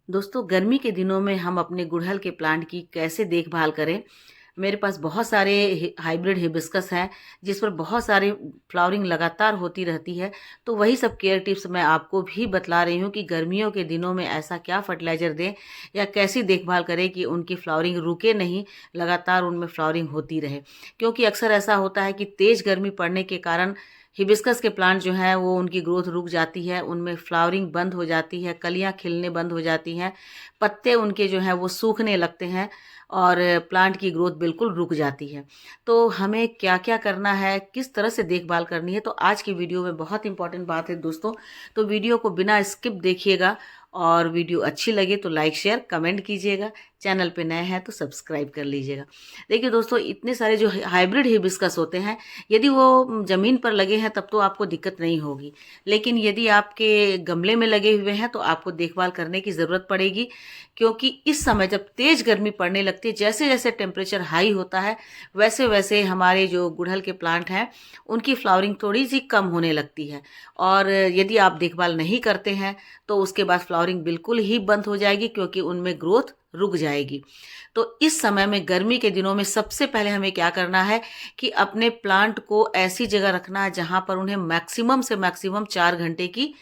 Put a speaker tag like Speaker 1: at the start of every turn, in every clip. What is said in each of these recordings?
Speaker 1: दोस्तों, गर्मी के दिनों में हम अपने गुड़हल के प्लांट की कैसे देखभाल करें। मेरे पास बहुत सारे हाइब्रिड हिबिस्कस हैं जिस पर बहुत सारे फ्लावरिंग लगातार होती रहती है। तो वही सब केयर टिप्स मैं आपको भी बतला रही हूँ कि गर्मियों के दिनों में ऐसा क्या फर्टिलाइज़र दें या कैसी देखभाल करें कि उनकी फ्लावरिंग रुके नहीं, लगातार उनमें फ्लावरिंग होती रहे। क्योंकि अक्सर ऐसा होता है कि तेज़ गर्मी पड़ने के कारण हिबिस्कस के प्लांट जो हैं वो उनकी ग्रोथ रुक जाती है, उनमें फ्लावरिंग बंद हो जाती है, कलियाँ खिलने बंद हो जाती हैं, पत्ते उनके जो हैं वो सूखने लगते हैं और प्लांट की ग्रोथ बिल्कुल रुक जाती है। तो हमें क्या-क्या करना है, किस तरह से देखभाल करनी है, तो आज की वीडियो में बहुत इम्पोर्टेंट बात है दोस्तों। तो वीडियो को बिना स्किप देखिएगा और वीडियो अच्छी लगे तो लाइक, शेयर, कमेंट कीजिएगा। चैनल पे नए हैं तो सब्सक्राइब कर लीजिएगा। देखिए दोस्तों, इतने सारे जो हाइब्रिड हिबिस्कस होते हैं, यदि वो ज़मीन पर लगे हैं तब तो आपको दिक्कत नहीं होगी। लेकिन यदि आपके गमले में लगे हुए हैं तो आपको देखभाल करने की ज़रूरत पड़ेगी, क्योंकि इस समय जब तेज़ गर्मी पड़ने लगती है, जैसे-जैसे टेम्परेचर हाई होता है, वैसे-वैसे हमारे जो गुड़हल के प्लांट हैं, उनकी फ्लावरिंग थोड़ी-सी कम होने लगती है। और यदि आप देखभाल नहीं करते हैं, तो उसके बाद फ्लावरिंग बिल्कुल ही बंद हो जाएगी, क्योंकि उनमें ग्रोथ रुक जाएगी। तो इस समय में गर्मी के दिनों में सबसे पहले हमें क्या करना है कि अपने प्लांट को ऐसी जगह रखना है जहाँ पर उन्हें मैक्सिमम से मैक्सिमम 4 घंटे की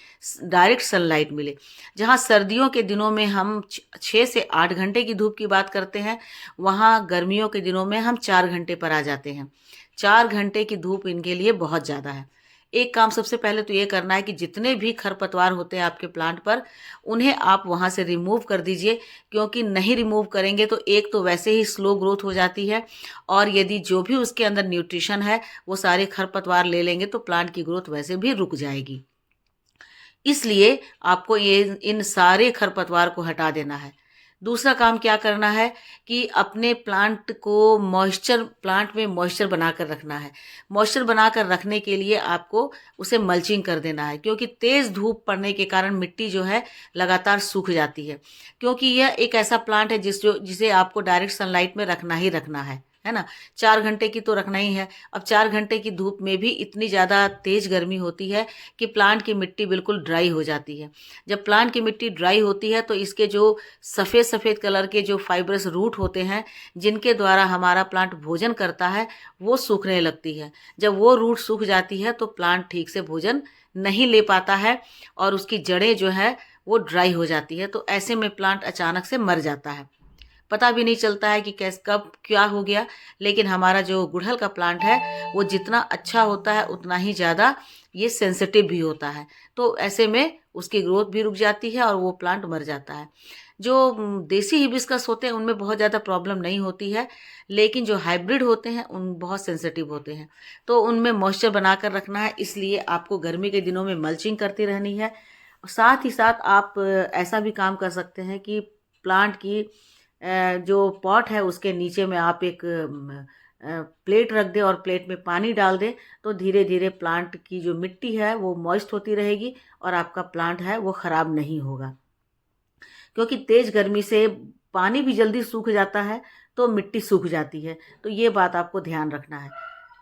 Speaker 1: डायरेक्ट सनलाइट मिले। जहाँ सर्दियों के दिनों में हम 6 से 8 घंटे की धूप की बात करते हैं, वहाँ गर्मियों के दिनों में हम 4 घंटे पर आ जाते हैं। 4 घंटे की धूप इनके लिए बहुत ज़्यादा है। एक काम सबसे पहले तो ये करना है कि जितने भी खरपतवार होते हैं आपके प्लांट पर, उन्हें आप वहाँ से रिमूव कर दीजिए, क्योंकि नहीं रिमूव करेंगे तो एक तो वैसे ही स्लो ग्रोथ हो जाती है, और यदि जो भी उसके अंदर न्यूट्रिशन है, वो सारे खरपतवार ले लेंगे तो प्लांट की ग्रोथ वैसे भी रुक जाएगी। इसलिए आपको ये इन सारे खरपतवार को हटा देना है। दूसरा काम क्या करना है कि अपने प्लांट को प्लांट में मॉइस्चर बनाकर रखना है। मॉइस्चर बनाकर रखने के लिए आपको उसे मल्चिंग कर देना है, क्योंकि तेज़ धूप पड़ने के कारण मिट्टी जो है लगातार सूख जाती है। क्योंकि यह एक ऐसा प्लांट है जिसे आपको डायरेक्ट सनलाइट में रखना ही रखना है ना? 4 घंटे की तो रखना ही है। अब 4 घंटे की धूप में भी इतनी ज़्यादा तेज़ गर्मी होती है कि प्लांट की मिट्टी बिल्कुल ड्राई हो जाती है। जब प्लांट की मिट्टी ड्राई होती है तो इसके जो सफ़ेद-सफ़ेद कलर के जो फाइब्रस रूट होते हैं, जिनके द्वारा हमारा प्लांट भोजन करता है, वो सूखने लगती है। जब वो रूट सूख जाती है तो प्लांट ठीक से भोजन नहीं ले पाता है और उसकी जड़ें जो है वो ड्राई हो जाती है। तो ऐसे में प्लांट अचानक से मर जाता है। पता भी नहीं चलता है कि कब क्या हो गया। लेकिन हमारा जो गुड़हल का प्लांट है, वो जितना अच्छा होता है उतना ही ज़्यादा ये सेंसिटिव भी होता है। तो ऐसे में उसकी ग्रोथ भी रुक जाती है और वो प्लांट मर जाता है। जो देसी हिबिस्कस होते हैं उनमें बहुत ज़्यादा प्रॉब्लम नहीं होती है, लेकिन जो हाइब्रिड होते हैं उन बहुत सेंसिटिव होते हैं। तो उनमें मॉइस्चर बनाकर रखना है, इसलिए आपको गर्मी के दिनों में मल्चिंग करती रहनी है। साथ ही साथ आप ऐसा भी काम कर सकते हैं कि प्लांट की जो पॉट है उसके नीचे में आप एक प्लेट रख दें और प्लेट में पानी डाल दें, तो धीरे धीरे प्लांट की जो मिट्टी है वो मॉइस्ट होती रहेगी और आपका प्लांट है वो ख़राब नहीं होगा। क्योंकि तेज़ गर्मी से पानी भी जल्दी सूख जाता है, तो मिट्टी सूख जाती है। तो ये बात आपको ध्यान रखना है।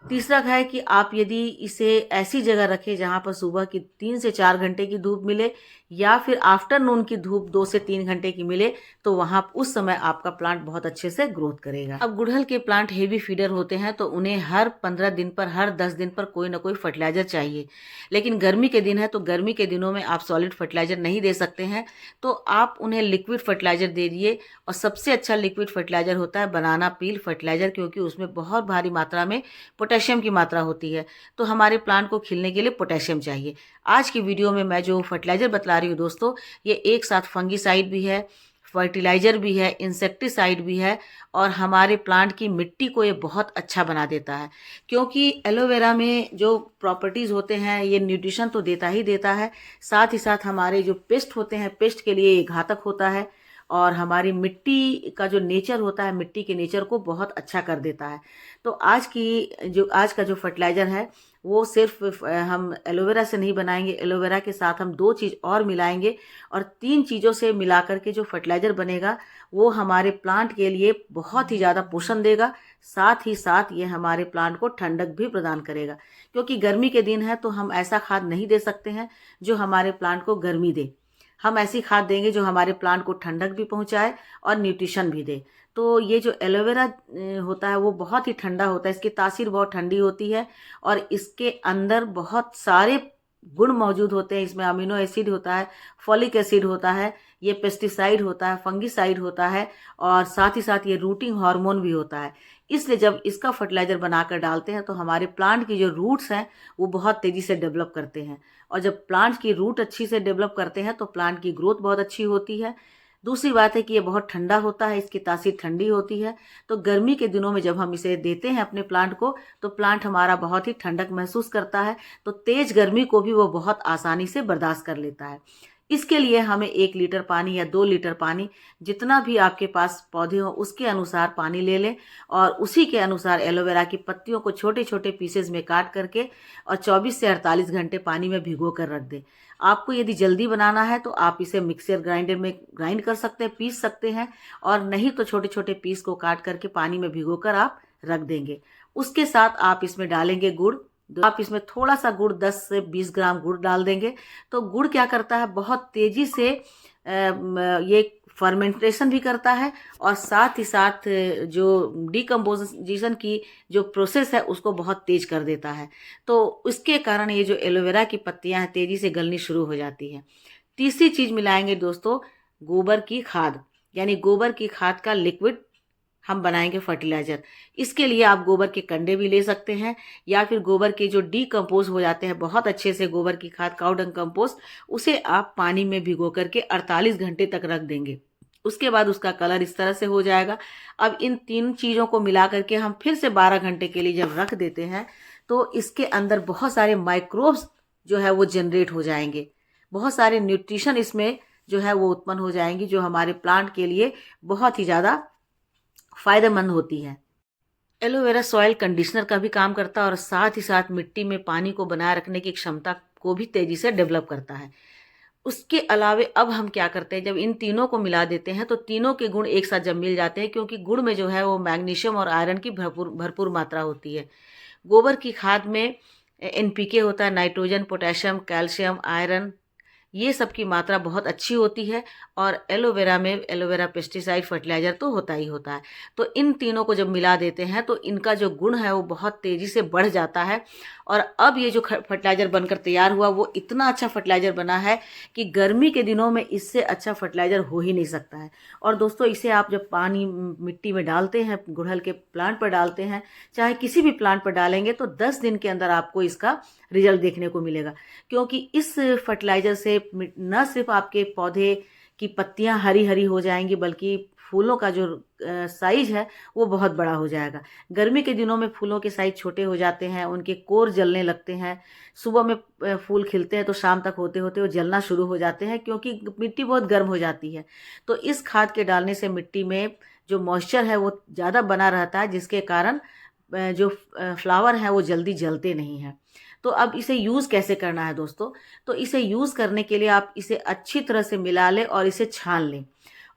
Speaker 1: तीसरा है कि आप यदि इसे ऐसी जगह रखें जहाँ पर सुबह की 3 से 4 घंटे की धूप मिले, या फिर आफ्टरनून की धूप 2 से 3 घंटे की मिले, तो वहाँ उस समय आपका प्लांट बहुत अच्छे से ग्रोथ करेगा। अब गुड़हल के प्लांट हेवी फीडर होते हैं, तो उन्हें हर 15 दिन पर, हर 10 दिन पर कोई ना कोई फर्टिलाइज़र चाहिए। लेकिन गर्मी के दिन है तो गर्मी के दिनों में आप सॉलिड फर्टिलाइज़र नहीं दे सकते हैं, तो आप उन्हें लिक्विड फर्टिलाइज़र दे दिए। और सबसे अच्छा लिक्विड फर्टिलाइज़र होता है बनाना पील फर्टिलाइज़र, क्योंकि उसमें बहुत भारी मात्रा में पोटेशियम की मात्रा होती है। तो हमारे प्लांट को खिलने के लिए पोटेशियम चाहिए। आज की वीडियो में मैं जो फर्टिलाइज़र बतला रही हूँ दोस्तों, ये एक साथ फंगिसाइड भी है, फर्टिलाइज़र भी है, इंसेक्टिसाइड भी है, और हमारे प्लांट की मिट्टी को ये बहुत अच्छा बना देता है। क्योंकि एलोवेरा में जो प्रॉपर्टीज़ होते हैं, ये न्यूट्रिशन तो देता ही देता है, साथ ही साथ हमारे जो पेस्ट होते हैं, पेस्ट के लिए ये घातक होता है, और हमारी मिट्टी का जो नेचर होता है, मिट्टी के नेचर को बहुत अच्छा कर देता है। तो आज का जो फर्टिलाइज़र है, वो सिर्फ हम एलोवेरा से नहीं बनाएंगे। एलोवेरा के साथ हम 2 चीज़ और मिलाएंगे, और 3 चीज़ों से मिला करके जो फर्टिलाइज़र बनेगा, वो हमारे प्लांट के लिए बहुत ही ज़्यादा पोषण देगा। साथ ही साथ ये हमारे प्लांट को ठंडक भी प्रदान करेगा, क्योंकि गर्मी के दिन है तो हम ऐसा खाद नहीं दे सकते हैं जो हमारे प्लांट को गर्मी दे। हम ऐसी खाद देंगे जो हमारे प्लांट को ठंडक भी पहुंचाए और न्यूट्रिशन भी दे। तो ये जो एलोवेरा होता है वो बहुत ही ठंडा होता है, इसकी तासीर बहुत ठंडी होती है और इसके अंदर बहुत सारे गुण मौजूद होते हैं। इसमें अमीनो एसिड होता है, फॉलिक एसिड होता है, ये पेस्टिसाइड होता है, फंगिसाइड होता है और साथ ही साथ ये रूटिंग हार्मोन भी होता है। इसलिए जब इसका फर्टिलाइजर बनाकर डालते हैं तो हमारे प्लांट की जो रूट्स हैं वो बहुत तेज़ी से डेवलप करते हैं और जब प्लांट की रूट अच्छी से डेवलप करते हैं तो प्लांट की ग्रोथ बहुत अच्छी होती है। दूसरी बात है कि ये बहुत ठंडा होता है, इसकी तासीर ठंडी होती है। तो गर्मी के दिनों में जब हम इसे देते हैं अपने प्लांट को तो प्लांट हमारा बहुत ही ठंडक महसूस करता है, तो तेज गर्मी को भी वो बहुत आसानी से बर्दाश्त कर लेता है। इसके लिए हमें 1 लीटर पानी या 2 लीटर पानी, जितना भी आपके पास पौधे हो उसके अनुसार पानी ले लें और उसी के अनुसार एलोवेरा की पत्तियों को छोटे छोटे पीसेज में काट करके और 24 से 48 घंटे पानी में भिगो कर रख दें। आपको यदि जल्दी बनाना है तो आप इसे मिक्सर ग्राइंडर में ग्राइंड कर सकते हैं, पीस सकते हैं, और नहीं तो छोटे छोटे पीस को काट करके पानी में भिगो कर आप रख देंगे। उसके साथ आप इसमें डालेंगे गुड़। आप इसमें थोड़ा सा गुड़, 10 से 20 ग्राम गुड़ डाल देंगे। तो गुड़ क्या करता है, बहुत तेजी से ये फर्मेंटेशन भी करता है और साथ ही साथ जो डिकम्पोजिशन की जो प्रोसेस है उसको बहुत तेज कर देता है। तो उसके कारण ये जो एलोवेरा की पत्तियां हैं तेजी से गलनी शुरू हो जाती हैं। तीसरी चीज मिलाएंगे दोस्तों, गोबर की खाद, यानी गोबर की खाद का लिक्विड हम बनाएंगे फर्टिलाइजर। इसके लिए आप गोबर के कंडे भी ले सकते हैं या फिर गोबर के जो डीकम्पोज हो जाते हैं बहुत अच्छे से गोबर की खाद, काऊ डंग कंपोस्ट, उसे आप पानी में भिगो करके 48 घंटे तक रख देंगे। उसके बाद उसका कलर इस तरह से हो जाएगा। अब इन तीन चीज़ों को मिला करके हम फिर से 12 घंटे के लिए जब रख देते हैं तो इसके अंदर बहुत सारे माइक्रोब्स जो है वो जनरेट हो जाएंगे, बहुत सारे न्यूट्रिशन इसमें जो है वो उत्पन्न हो जाएंगी जो हमारे प्लांट के लिए बहुत ही ज़्यादा फायदेमंद होती है। एलोवेरा सॉइल कंडीशनर का भी काम करता है और साथ ही साथ मिट्टी में पानी को बनाए रखने की क्षमता को भी तेजी से डेवलप करता है। उसके अलावे अब हम क्या करते हैं, जब इन तीनों को मिला देते हैं तो तीनों के गुण एक साथ जब मिल जाते हैं, क्योंकि गुड़ में जो है वो मैग्नीशियम और आयरन की भरपूर भरपूर मात्रा होती है। गोबर की खाद में एनपीके होता है, नाइट्रोजन, पोटेशियम, कैल्शियम, आयरन, ये सब की मात्रा बहुत अच्छी होती है। और एलोवेरा में एलोवेरा पेस्टिसाइड फर्टिलाइज़र तो होता ही होता है। तो इन तीनों को जब मिला देते हैं तो इनका जो गुण है वो बहुत तेज़ी से बढ़ जाता है और अब ये जो फर्टिलाइज़र बनकर तैयार हुआ वो इतना अच्छा फर्टिलाइज़र बना है कि गर्मी के दिनों में इससे अच्छा फर्टिलाइज़र हो ही नहीं सकता है। और दोस्तों, इसे आप जब पानी मिट्टी में डालते हैं, गुड़हल के प्लांट पर डालते हैं, चाहे किसी भी प्लांट पर डालेंगे, तो 10 दिन के अंदर आपको इसका रिजल्ट देखने को मिलेगा। क्योंकि इस फर्टिलाइज़र से न सिर्फ आपके पौधे की पत्तियां हरी हरी हो जाएंगी बल्कि फूलों का जो साइज है वो बहुत बड़ा हो जाएगा। गर्मी के दिनों में फूलों के साइज छोटे हो जाते हैं, उनके कोर जलने लगते हैं। सुबह में फूल खिलते हैं तो शाम तक होते होते वो जलना शुरू हो जाते हैं क्योंकि मिट्टी बहुत गर्म हो जाती है। तो इस खाद के डालने से मिट्टी में जो मॉइस्चर है वो ज़्यादा बना रहता है, जिसके कारण जो फ्लावर हैं वो जल्दी जलते नहीं हैं। तो अब इसे यूज़ कैसे करना है दोस्तों, तो इसे यूज़ करने के लिए आप इसे अच्छी तरह से मिला लें और इसे छान लें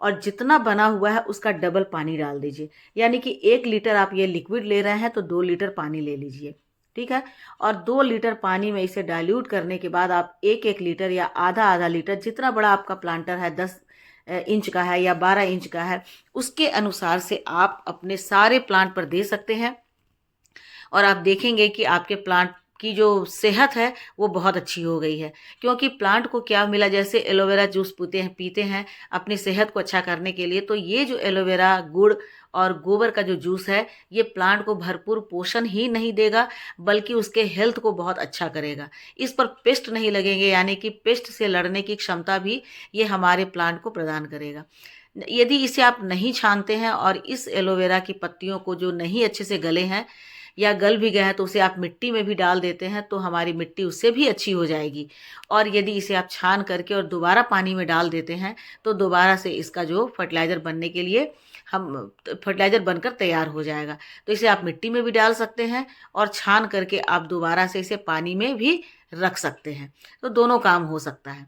Speaker 1: और जितना बना हुआ है उसका डबल पानी डाल दीजिए। यानी कि 1 लीटर आप ये लिक्विड ले रहे हैं तो 2 लीटर पानी ले लीजिए, ठीक है। और 2 लीटर पानी में इसे डाइल्यूट करने के बाद आप 1-1 लीटर या आधा आधा लीटर, जितना बड़ा आपका प्लांटर है, 10 इंच का है या 12 इंच का है, उसके अनुसार से आप अपने सारे प्लांट पर दे सकते हैं। और आप देखेंगे कि आपके प्लांट की जो सेहत है वो बहुत अच्छी हो गई है। क्योंकि प्लांट को क्या मिला, जैसे एलोवेरा जूस पीते हैं अपनी सेहत को अच्छा करने के लिए, तो ये जो एलोवेरा, गुड़ और गोबर का जो जूस है ये प्लांट को भरपूर पोषण ही नहीं देगा बल्कि उसके हेल्थ को बहुत अच्छा करेगा। इस पर पेस्ट नहीं लगेंगे, यानी कि पेस्ट से लड़ने की क्षमता भी ये हमारे प्लांट को प्रदान करेगा। यदि इसे आप नहीं छानते हैं और इस एलोवेरा की पत्तियों को जो नहीं अच्छे से गले हैं या गल भी गए हैं तो उसे आप मिट्टी में भी डाल देते हैं तो हमारी मिट्टी उससे भी अच्छी हो जाएगी। और यदि इसे आप छान करके और दोबारा पानी में डाल देते हैं तो दोबारा से इसका जो फर्टिलाइज़र बनने के लिए फर्टिलाइज़र बनकर तैयार हो जाएगा। तो इसे आप मिट्टी में भी डाल सकते हैं और छान करके आप दोबारा से इसे पानी में भी रख सकते हैं, तो दोनों काम हो सकता है।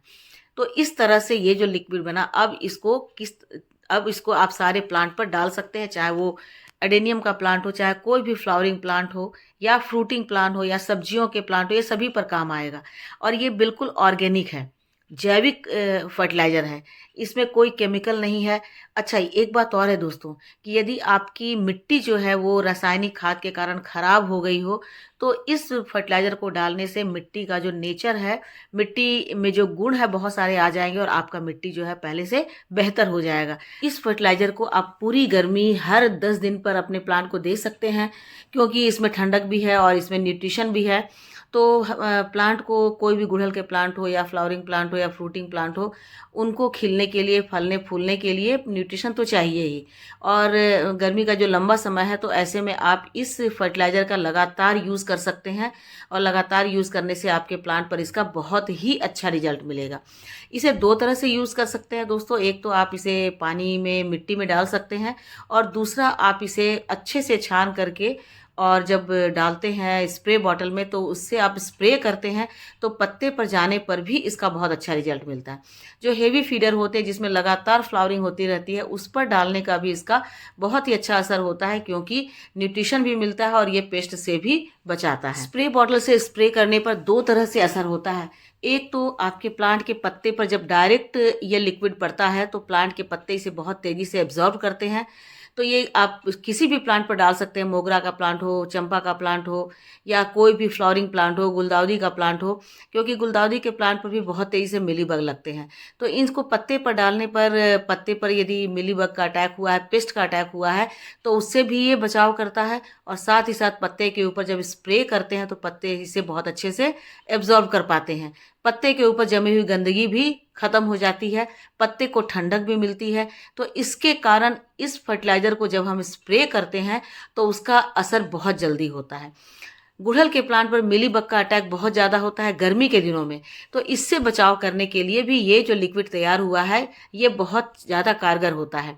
Speaker 1: तो इस तरह से ये जो लिक्विड बना, अब इसको आप सारे प्लांट पर डाल सकते हैं, चाहे वो एडेनियम का प्लांट हो, चाहे कोई भी फ्लावरिंग प्लांट हो या फ्रूटिंग प्लांट हो या सब्जियों के प्लांट हो, ये सभी पर काम आएगा। और ये बिल्कुल ऑर्गेनिक है, जैविक फर्टिलाइज़र है, इसमें कोई केमिकल नहीं है। अच्छा, एक बात और है दोस्तों कि यदि आपकी मिट्टी जो है वो रासायनिक खाद के कारण ख़राब हो गई हो, तो इस फर्टिलाइज़र को डालने से मिट्टी का जो नेचर है, मिट्टी में जो गुण है बहुत सारे आ जाएँगे और आपका मिट्टी जो है पहले से बेहतर हो जाएगा। इस फर्टिलाइज़र को आप पूरी गर्मी हर 10 दिन पर अपने प्लांट को दे सकते हैं, क्योंकि इसमें ठंडक भी है और इसमें न्यूट्रिशन भी है। तो प्लांट को, कोई भी गुड़हल के प्लांट हो या फ्लावरिंग प्लांट हो या फ्रूटिंग प्लांट हो, उनको खिलने के लिए, फलने फूलने के लिए न्यूट्रिशन तो चाहिए ही। और गर्मी का जो लंबा समय है, तो ऐसे में आप इस फर्टिलाइज़र का लगातार यूज़ कर सकते हैं और लगातार यूज़ करने से आपके प्लांट पर इसका बहुत ही अच्छा रिजल्ट मिलेगा। इसे 2 तरह से यूज़ कर सकते हैं दोस्तों। एक तो आप इसे पानी में, मिट्टी में डाल सकते हैं और दूसरा आप इसे अच्छे से छान करके और जब डालते हैं स्प्रे बॉटल में, तो उससे आप स्प्रे करते हैं तो पत्ते पर जाने पर भी इसका बहुत अच्छा रिजल्ट मिलता है। जो हेवी फीडर होते हैं जिसमें लगातार फ्लावरिंग होती रहती है, उस पर डालने का भी इसका बहुत ही अच्छा असर होता है, क्योंकि न्यूट्रिशन भी मिलता है और ये पेस्ट से भी बचाता है। स्प्रे बॉटल से स्प्रे करने पर 2 तरह से असर होता है। एक तो आपके प्लांट के पत्ते पर जब डायरेक्ट ये लिक्विड पड़ता है, तो प्लांट के पत्ते इसे बहुत तेज़ी से एब्ज़ॉर्ब करते हैं। तो ये आप किसी भी प्लांट पर डाल सकते हैं, मोगरा का प्लांट हो, चंपा का प्लांट हो या कोई भी फ्लावरिंग प्लांट हो, गुलदाउदी का प्लांट हो, क्योंकि गुलदाउदी के प्लांट पर भी बहुत तेज़ी से मिलीबग लगते हैं। तो इनको पत्ते पर डालने पर, पत्ते पर यदि मिलीबग का अटैक हुआ है, पेस्ट का अटैक हुआ है, तो उससे भी ये बचाव करता है और साथ ही साथ पत्ते के ऊपर जब स्प्रे करते हैं तो पत्ते इसे बहुत अच्छे से एब्जॉर्ब कर पाते हैं। पत्ते के ऊपर जमी हुई गंदगी भी खत्म हो जाती है, पत्ते को ठंडक भी मिलती है। तो इसके कारण इस फर्टिलाइज़र को जब हम स्प्रे करते हैं तो उसका असर बहुत जल्दी होता है। गुड़हल के प्लांट पर मिलीबग का अटैक बहुत ज़्यादा होता है गर्मी के दिनों में, तो इससे बचाव करने के लिए भी ये जो लिक्विड तैयार हुआ है, ये बहुत ज़्यादा कारगर होता है।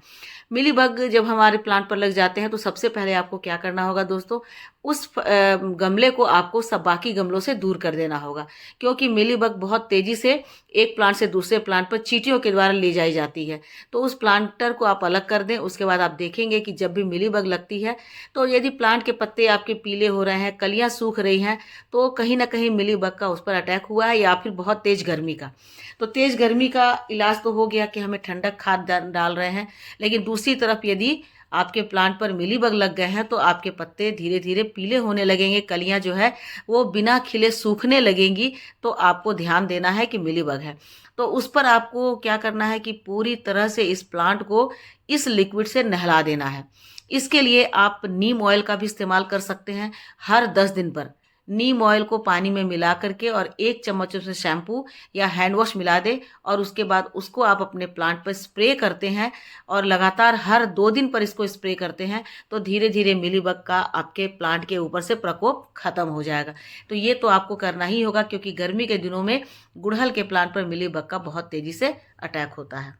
Speaker 1: मिलीबग जब हमारे प्लांट पर लग जाते हैं, तो सबसे पहले आपको क्या करना होगा दोस्तों, उस गमले को आपको सब बाकी गमलों से दूर कर देना होगा, क्योंकि मिलीबग बहुत तेज़ी से एक प्लांट से दूसरे प्लांट पर चींटियों के द्वारा ले जाई जाती है। तो उस प्लांटर को आप अलग कर दें। उसके बाद आप देखेंगे कि जब भी मिलीबग लगती है, तो यदि प्लांट के पत्ते आपके पीले हो रहे हैं, कलियां सूख रही हैं, तो कहीं ना कहीं मिलीबग का उस पर अटैक हुआ है या फिर बहुत तेज़ गर्मी का। तो तेज़ गर्मी का इलाज तो हो गया कि हमें ठंडक खाद डाल रहे हैं, लेकिन दूसरी तरफ यदि आपके प्लांट पर मिलीबग लग गए हैं, तो आपके पत्ते धीरे धीरे पीले होने लगेंगे, कलियां जो है वो बिना खिले सूखने लगेंगी। तो आपको ध्यान देना है कि मिलीबग है, तो उस पर आपको क्या करना है कि पूरी तरह से इस प्लांट को इस लिक्विड से नहला देना है। इसके लिए आप नीम ऑयल का भी इस्तेमाल कर सकते हैं। हर 10 दिन पर नीम ऑयल को पानी में मिला करके और 1 चम्मच उसमें शैम्पू या हैंड वॉश मिला दें और उसके बाद उसको आप अपने प्लांट पर स्प्रे करते हैं और लगातार हर 2 दिन पर इसको स्प्रे करते हैं, तो धीरे धीरे मिलीबग का आपके प्लांट के ऊपर से प्रकोप खत्म हो जाएगा। तो ये तो आपको करना ही होगा, क्योंकि गर्मी के दिनों में गुड़हल के प्लांट पर मिलीबग का बहुत तेज़ी से अटैक होता है।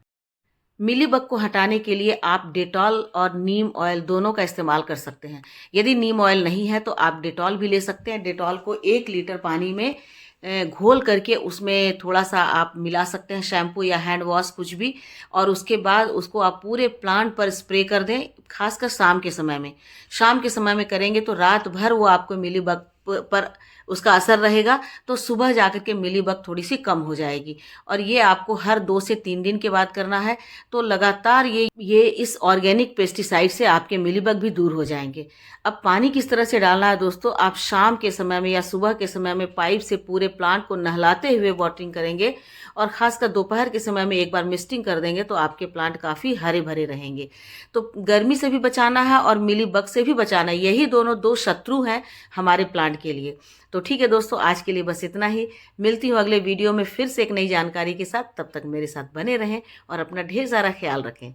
Speaker 1: मिलीबग को हटाने के लिए आप डेटॉल और नीम ऑयल दोनों का इस्तेमाल कर सकते हैं। यदि नीम ऑयल नहीं है तो आप डेटॉल भी ले सकते हैं। डेटॉल को 1 लीटर पानी में घोल करके उसमें थोड़ा-सा आप मिला सकते हैं, शैम्पू या हैंड वॉश कुछ भी, और उसके बाद उसको आप पूरे प्लांट पर स्प्रे कर दें, खासकर शाम के समय में। शाम के समय में करेंगे तो रात भर वो आपको मिलीबग पर उसका असर रहेगा, तो सुबह जाकर के मिलीबग थोड़ी-सी कम हो जाएगी। और ये आपको हर 2 से 3 दिन के बाद करना है, तो लगातार ये इस ऑर्गेनिक पेस्टिसाइड से आपके मिलीबग भी दूर हो जाएँगे। अब पानी किस तरह से डालना है दोस्तों, आप शाम के समय में या सुबह के समय में पाइप से पूरे प्लांट को नहलाते हुए वाटरिंग करेंगे और ख़ासकर दोपहर के समय में एक बार मिस्टिंग कर देंगे, तो आपके प्लांट काफ़ी हरे-भरे रहेंगे। तो गर्मी से भी बचाना है और मिलीबग से भी बचाना है, यही दोनों 2 शत्रु हैं हमारे प्लांट के लिए। तो ठीक है दोस्तों, आज के लिए बस इतना ही। मिलती हूँ अगले वीडियो में फिर से एक नई जानकारी के साथ। तब तक मेरे साथ बने रहें और अपना ढेर सारा ख्याल रखें।